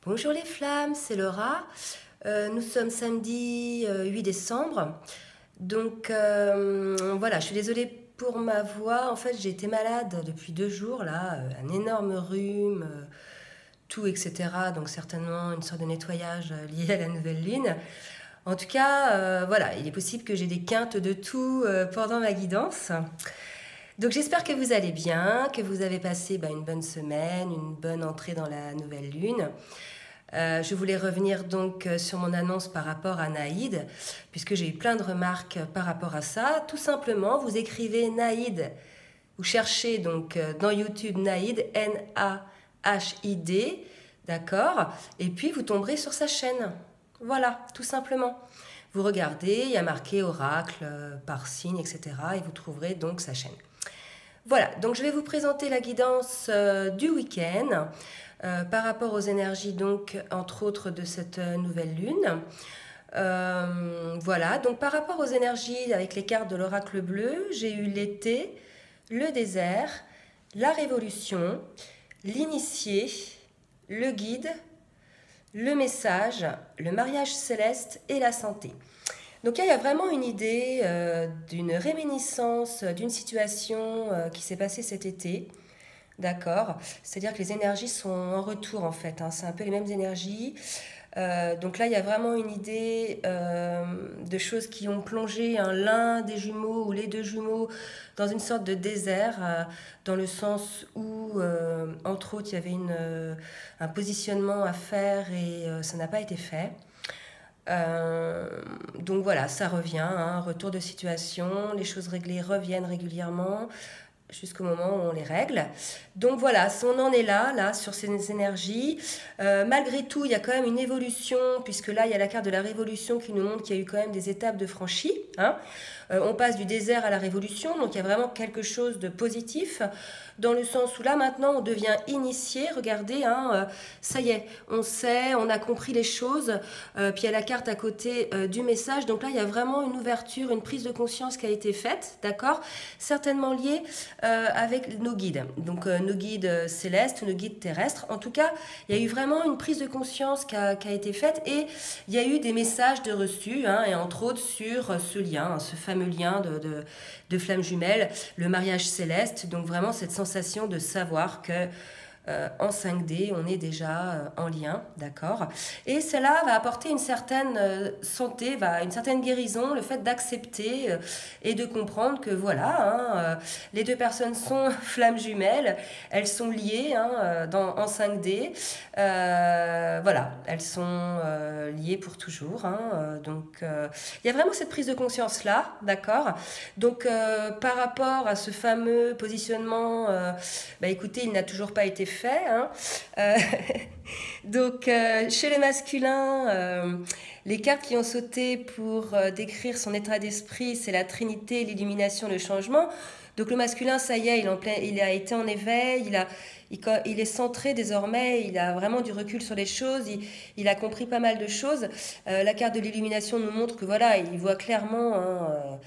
Bonjour les flammes, c'est Laura. Nous sommes samedi 8 décembre. Voilà, je suis désolée pour ma voix. En fait, j'ai été malade depuis 2 jours, là, un énorme rhume, tout, etc. Donc certainement une sorte de nettoyage lié à la nouvelle lune. En tout cas, voilà, il est possible que j'ai des quintes de tout pendant ma guidance. Donc j'espère que vous allez bien, que vous avez passé une bonne semaine, une bonne entrée dans la nouvelle lune. Je voulais revenir donc sur mon annonce par rapport à Naïd, puisque j'ai eu plein de remarques par rapport à ça. Tout simplement, vous écrivez Naïd, vous cherchez donc dans YouTube Naïd, Nahid, d'accord, et puis vous tomberez sur sa chaîne. Voilà, tout simplement. Vous regardez, il y a marqué oracle par signe, etc. Et vous trouverez donc sa chaîne. Voilà, donc je vais vous présenter la guidance du week-end par rapport aux énergies, donc entre autres de cette nouvelle lune. Voilà, donc par rapport aux énergies avec les cartes de l'oracle bleu, j'ai eu l'été, le désert, la révolution, l'initié, le guide, le message, le mariage céleste et la santé. Donc là, il y a vraiment une idée d'une réminiscence d'une situation qui s'est passée cet été. D'accord. C'est-à-dire que les énergies sont en retour en fait, hein. C'est un peu les mêmes énergies. Donc là, il y a vraiment une idée de choses qui ont plongé l'un des jumeaux ou les deux jumeaux dans une sorte de désert, dans le sens où, entre autres, il y avait un positionnement à faire et ça n'a pas été fait. Donc voilà, ça revient, hein, retour de situation, les choses réglées reviennent régulièrement jusqu'au moment où on les règle. Donc voilà, on en est là sur ces énergies. Malgré tout, il y a quand même une évolution, puisque là, il y a la carte de la révolution qui nous montre qu'il y a eu quand même des étapes de franchies, hein. On passe du désert à la révolution, donc il y a vraiment quelque chose de positif, dans le sens où là, maintenant, on devient initié. Regardez, hein, ça y est, on sait, on a compris les choses. Puis il y a la carte à côté du message. Donc là, il y a vraiment une ouverture, une prise de conscience qui a été faite, d'accord, certainement liée avec nos guides. Donc nos guides célestes, nos guides terrestres. En tout cas, il y a eu vraiment une prise de conscience qui a été faite et il y a eu des messages de reçus, hein, et entre autres sur ce lien, hein, ce fameux lien de flammes jumelles, le mariage céleste. Donc vraiment cette sensation de savoir que en 5D, on est déjà en lien, d'accord. Et cela va apporter une certaine santé, une certaine guérison, le fait d'accepter et de comprendre que voilà, hein, les deux personnes sont flammes jumelles, elles sont liées, hein, en 5D, voilà, elles sont liées pour toujours, hein, il y a vraiment cette prise de conscience là, d'accord. Donc par rapport à ce fameux positionnement, écoutez, il n'a toujours pas été fait, hein. Chez les masculins, les cartes qui ont sauté pour décrire son état d'esprit, c'est la Trinité, l'illumination, le changement. Donc le masculin, ça y est, il a été en éveil, il est centré désormais, il a vraiment du recul sur les choses, il a compris pas mal de choses. La carte de l'illumination nous montre que voilà, il voit clairement, hein,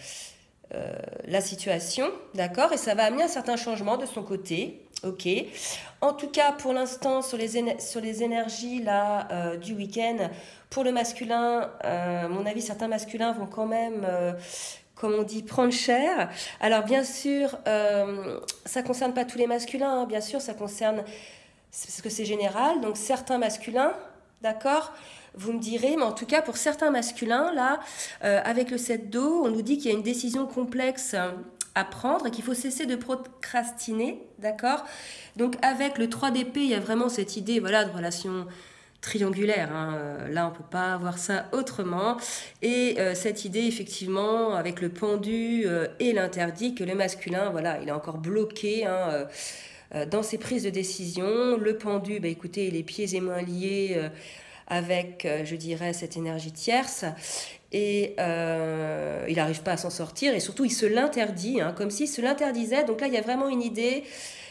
la situation, d'accord, et ça va amener un certain changement de son côté. Ok. En tout cas, pour l'instant, sur les énergies là du week-end, pour le masculin, à mon avis, certains masculins vont quand même, comme on dit, prendre cher. Alors bien sûr, ça concerne pas tous les masculins, hein, bien sûr, ça concerne, parce que c'est général, donc certains masculins, d'accord, vous me direz, mais en tout cas pour certains masculins, là, avec le 7 d'eau, on nous dit qu'il y a une décision complexe à prendre et qu'il faut cesser de procrastiner, d'accord. Donc avec le 3 d'épée, il y a vraiment cette idée, voilà, de relation triangulaire, hein. Là on peut pas voir ça autrement, et cette idée effectivement avec le pendu et l'interdit, que le masculin, voilà, il est encore bloqué, hein, dans ses prises de décision. Le pendu, écoutez, les pieds et mains liés avec, je dirais, cette énergie tierce, et il n'arrive pas à s'en sortir, et surtout il se l'interdit, hein, comme s'il se l'interdisait. Donc là il y a vraiment une idée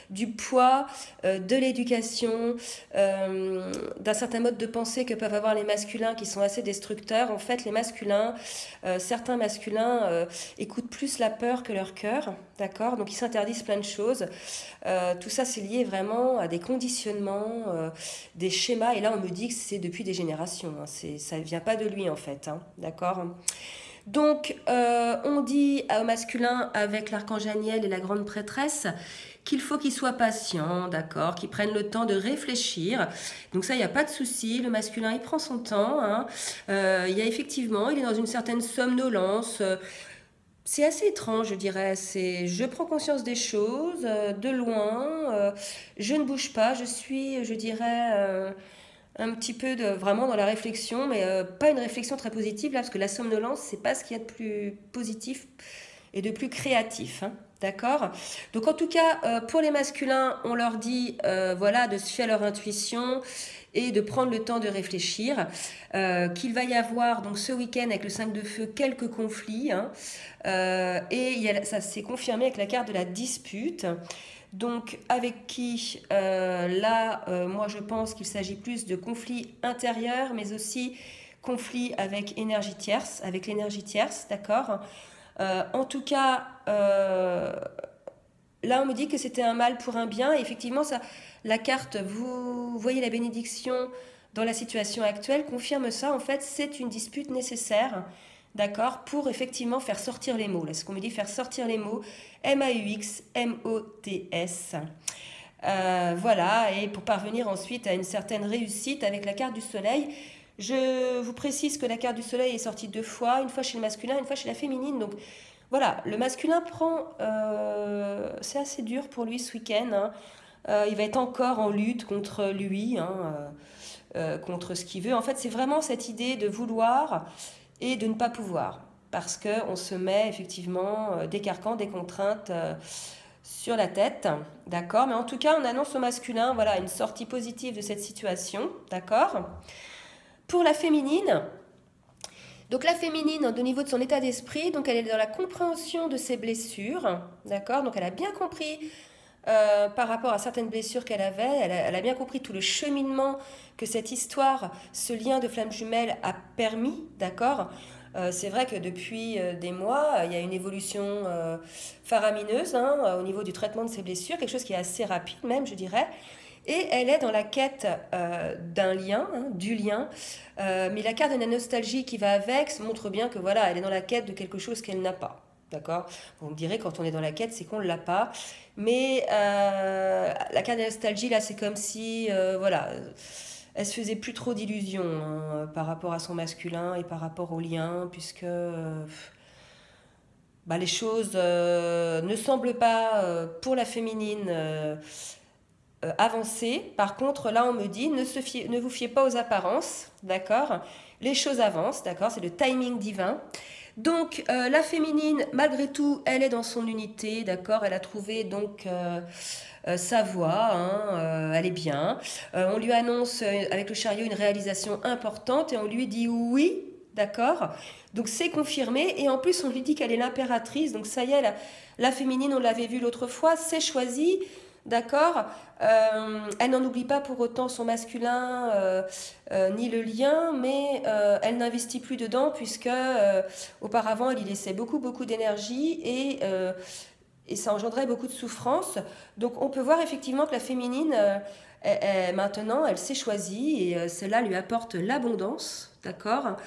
du poids, de l'éducation, d'un certain mode de pensée que peuvent avoir les masculins qui sont assez destructeurs. En fait, les masculins, certains masculins écoutent plus la peur que leur cœur, d'accord? Donc ils s'interdisent plein de choses. Tout ça, c'est lié vraiment à des conditionnements, des schémas. Et là, on me dit que c'est depuis des générations. Hein. Ça ne vient pas de lui, en fait, hein, d'accord? Donc, on dit au masculin, avec l'archange Aniel et la grande prêtresse, qu'il faut qu'il soit patient, d'accord, qu'il prenne le temps de réfléchir. Donc ça, il n'y a pas de souci. Le masculin, il prend son temps. Hein. Il y a effectivement, il est dans une certaine somnolence. C'est assez étrange, je dirais. C'est, je prends conscience des choses de loin. Je ne bouge pas. Je suis, je dirais, un petit peu vraiment dans la réflexion, mais pas une réflexion très positive là, parce que la somnolence, c'est pas ce qu'il y a de plus positif et de plus créatif. Hein. D'accord? Donc en tout cas, pour les masculins, on leur dit voilà, de se fier à leur intuition et de prendre le temps de réfléchir. Qu'il va y avoir donc ce week-end avec le 5 de feu quelques conflits. Hein, ça s'est confirmé avec la carte de la dispute. Donc avec qui moi je pense qu'il s'agit plus de conflits intérieurs, mais aussi conflits avec énergie tierce, avec l'énergie tierce, d'accord. En tout cas, là on me dit que c'était un mal pour un bien. Et effectivement, ça, la carte, vous voyez la bénédiction dans la situation actuelle, confirme ça. En fait, c'est une dispute nécessaire, d'accord, pour effectivement faire sortir les mots. Là, ce qu'on me dit, faire sortir les mots, M-A-U-X, M-O-T-S. Voilà, et pour parvenir ensuite à une certaine réussite avec la carte du soleil. Je vous précise que la carte du soleil est sortie 2 fois, une fois chez le masculin, une fois chez la féminine. Donc voilà, le masculin prend... c'est assez dur pour lui ce week-end. Hein. Il va être encore en lutte contre lui, hein, contre ce qu'il veut. En fait, c'est vraiment cette idée de vouloir et de ne pas pouvoir. Parce qu'on se met effectivement des carcans, des contraintes sur la tête, d'accord. Mais en tout cas, on annonce au masculin, voilà, une sortie positive de cette situation, d'accord. Pour la féminine, donc la féminine, au niveau de son état d'esprit, donc elle est dans la compréhension de ses blessures, d'accord. Donc elle a bien compris par rapport à certaines blessures qu'elle avait, elle a bien compris tout le cheminement que cette histoire, ce lien de flamme jumelle a permis, d'accord. C'est vrai que depuis des mois, il y a une évolution faramineuse hein, au niveau du traitement de ces blessures, quelque chose qui est assez rapide même, je dirais. Et elle est dans la quête d'un lien, hein, du lien. Mais la carte de la nostalgie qui va avec montre bien que voilà, elle est dans la quête de quelque chose qu'elle n'a pas. D'accord. Vous me direz, quand on est dans la quête, c'est qu'on ne l'a pas. Mais la carte de la nostalgie, là, c'est comme si, voilà, elle se faisait plus trop d'illusions hein, par rapport à son masculin et par rapport au lien, puisque les choses ne semblent pas, pour la féminine, avancées. Par contre, là, on me dit, ne vous fiez pas aux apparences, d'accord. Les choses avancent, d'accord, c'est le timing divin. Donc, la féminine, malgré tout, elle est dans son unité, d'accord. Elle a trouvé donc sa voie, hein, elle est bien. On lui annonce avec le chariot une réalisation importante et on lui dit oui, d'accord. Donc, c'est confirmé et en plus, on lui dit qu'elle est l'impératrice. Donc, ça y est, la féminine, on l'avait vu l'autre fois, c'est choisi. D'accord. Elle n'en oublie pas pour autant son masculin ni le lien, mais elle n'investit plus dedans puisque auparavant elle y laissait beaucoup d'énergie et ça engendrait beaucoup de souffrance. Donc on peut voir effectivement que la féminine maintenant elle s'est choisie et cela lui apporte l'abondance, d'accord.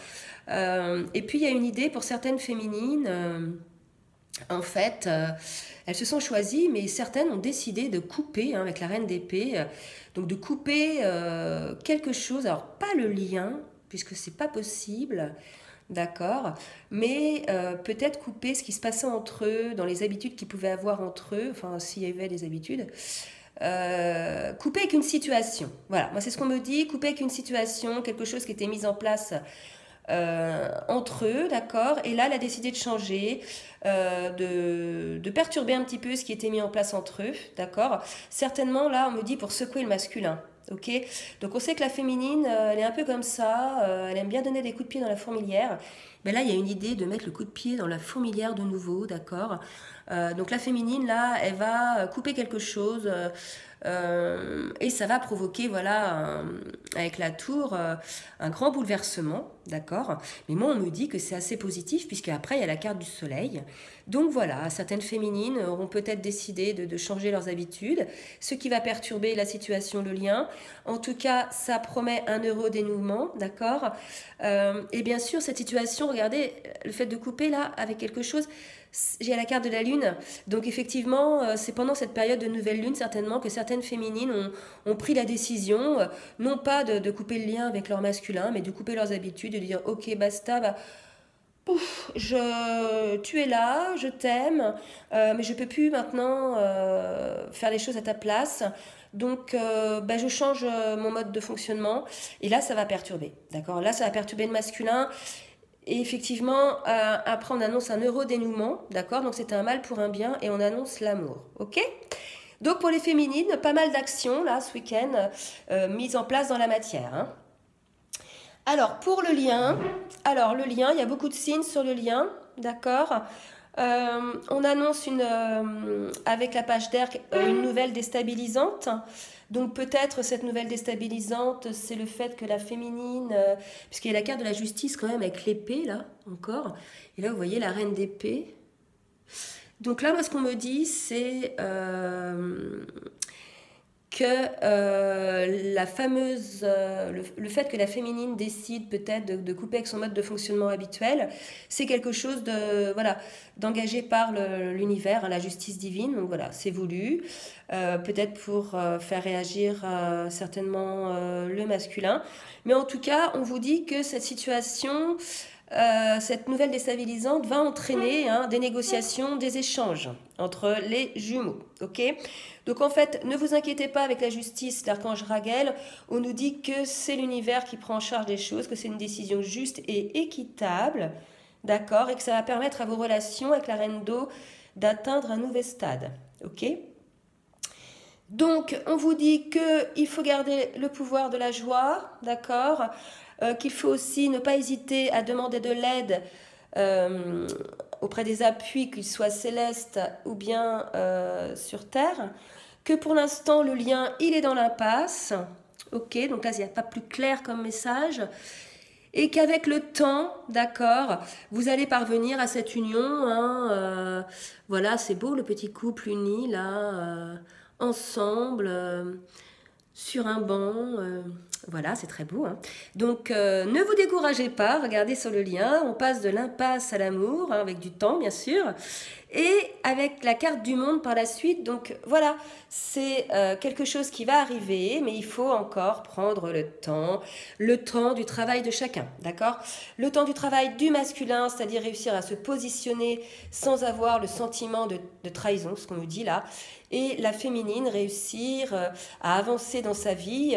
Et puis il y a une idée pour certaines féminines. En fait, elles se sont choisies, mais certaines ont décidé de couper, hein, avec la reine d'épée, donc de couper quelque chose, alors pas le lien, puisque c'est pas possible, d'accord, mais peut-être couper ce qui se passait entre eux, dans les habitudes qu'ils pouvaient avoir entre eux, enfin s'il y avait des habitudes, couper avec une situation, voilà, moi c'est ce qu'on me dit, couper avec une situation, quelque chose qui était mis en place entre eux, d'accord. Et là, elle a décidé de changer, de perturber un petit peu ce qui était mis en place entre eux, d'accord. Certainement, là, on me dit pour secouer le masculin, ok. Donc, on sait que la féminine, elle est un peu comme ça, elle aime bien donner des coups de pied dans la fourmilière. Mais là, il y a une idée de mettre le coup de pied dans la fourmilière de nouveau, d'accord. Donc la féminine, là, elle va couper quelque chose et ça va provoquer, voilà, avec la tour, un grand bouleversement, d'accord. Mais moi, on me dit que c'est assez positif, puisque après il y a la carte du soleil. Donc voilà, certaines féminines auront peut-être décidé de changer leurs habitudes, ce qui va perturber la situation, le lien. En tout cas, ça promet un heureux dénouement, d'accord. Et bien sûr, cette situation, regardez, le fait de couper là avec quelque chose, j'ai la carte de la lune, donc effectivement, c'est pendant cette période de nouvelle lune certainement que certaines féminines ont pris la décision, non pas de couper le lien avec leur masculin, mais de couper leurs habitudes, de dire ok basta, bah, pouf, tu es là, je t'aime, mais je peux plus maintenant faire les choses à ta place. Donc, bah, je change mon mode de fonctionnement. Et là, ça va perturber. D'accord. Là, ça va perturber le masculin. Et effectivement, après, on annonce un heureux dénouement. D'accord. Donc, c'est un mal pour un bien. Et on annonce l'amour. OK. Donc, pour les féminines, pas mal d'actions, là, ce week-end, mises en place dans la matière. Hein. Alors, pour le lien, il y a beaucoup de signes sur le lien, d'accord. On annonce avec la page d'air une nouvelle déstabilisante. Donc peut-être cette nouvelle déstabilisante, c'est le fait que la féminine, puisqu'il y a la carte de la justice quand même avec l'épée là, encore. Et là, vous voyez la reine d'épée. Donc là, moi, ce qu'on me dit, c'est que la fameuse, le fait que la féminine décide peut-être de couper avec son mode de fonctionnement habituel, c'est quelque chose de voilà d'engagé par l'univers, hein, la justice divine. Donc voilà, c'est voulu, peut-être pour faire réagir certainement le masculin. Mais en tout cas, on vous dit que cette situation, cette nouvelle déstabilisante va entraîner des négociations, des échanges entre les jumeaux. Ok. Donc en fait, ne vous inquiétez pas avec la justice, l'archange Raguel. On nous dit que c'est l'univers qui prend en charge les choses, que c'est une décision juste et équitable, d'accord, et que ça va permettre à vos relations avec la reine d'eau d'atteindre un nouvel stade. Ok. Donc on vous dit qu'il faut garder le pouvoir de la joie, d'accord, qu'il faut aussi ne pas hésiter à demander de l'aide auprès des appuis, qu'ils soient célestes ou bien sur Terre, que pour l'instant le lien il est dans l'impasse, ok, donc là il n'y a pas plus clair comme message, et qu'avec le temps, d'accord, vous allez parvenir à cette union, hein, voilà, c'est beau le petit couple uni là, ensemble, sur un banc, voilà, c'est très beau. Hein. Donc, ne vous découragez pas, regardez sur le lien, on passe de l'impasse à l'amour, hein, avec du temps, bien sûr, et avec la carte du monde par la suite. Donc, voilà, c'est quelque chose qui va arriver, mais il faut encore prendre le temps du travail de chacun, d'accord? Le temps du travail du masculin, c'est-à-dire réussir à se positionner sans avoir le sentiment de trahison, ce qu'on nous dit là, et la féminine, réussir à avancer dans sa vie,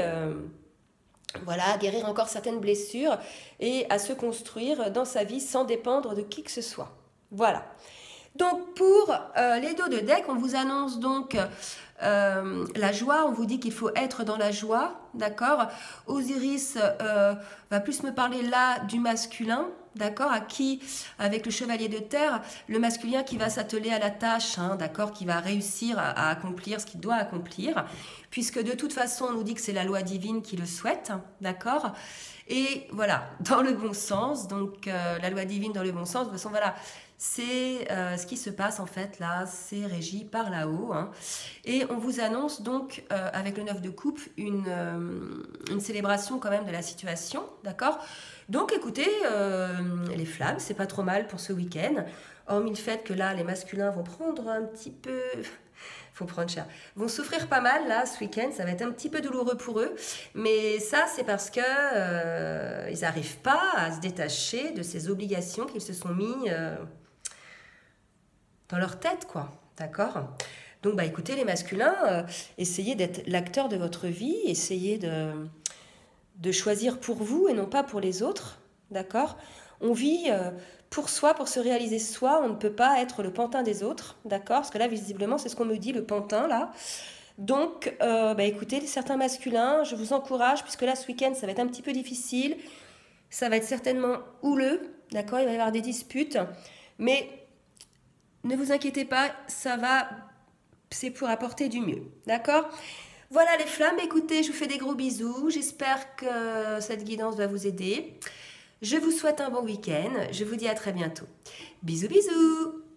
voilà, à guérir encore certaines blessures et à se construire dans sa vie sans dépendre de qui que ce soit. Voilà. Donc pour les dos de deck, on vous annonce donc la joie, on vous dit qu'il faut être dans la joie, d'accord. Osiris va plus me parler là du masculin, d'accord, à qui, avec le chevalier de terre, le masculin qui va s'atteler à la tâche, hein, d'accord, qui va réussir à accomplir ce qu'il doit accomplir, puisque de toute façon, on nous dit que c'est la loi divine qui le souhaite, d'accord. Et voilà, dans le bon sens, donc la loi divine dans le bon sens, de toute façon, voilà, c'est ce qui se passe en fait là, c'est régi par là-haut. Hein. Et on vous annonce donc, avec le 9 de coupe, une célébration quand même de la situation, d'accord. Donc écoutez, les flammes, c'est pas trop mal pour ce week-end, hormis le fait que là, les masculins vont prendre un petit peu... faut prendre cher. Vont souffrir pas mal là ce week-end, ça va être un petit peu douloureux pour eux, mais ça c'est parce que ils n'arrivent pas à se détacher de ces obligations qu'ils se sont mis dans leur tête, quoi, d'accord. Donc bah écoutez les masculins, essayez d'être l'acteur de votre vie, essayez de choisir pour vous et non pas pour les autres, d'accord. On vit pour soi, pour se réaliser soi, on ne peut pas être le pantin des autres, d'accord? Parce que là, visiblement, c'est ce qu'on me dit, le pantin, là. Donc, bah, écoutez, certains masculins, je vous encourage, puisque là, ce week-end, ça va être un petit peu difficile, ça va être certainement houleux, d'accord? Il va y avoir des disputes, mais ne vous inquiétez pas, c'est pour apporter du mieux, d'accord? Voilà les flammes, écoutez, je vous fais des gros bisous, j'espère que cette guidance va vous aider. Je vous souhaite un bon week-end, je vous dis à très bientôt. Bisous bisous!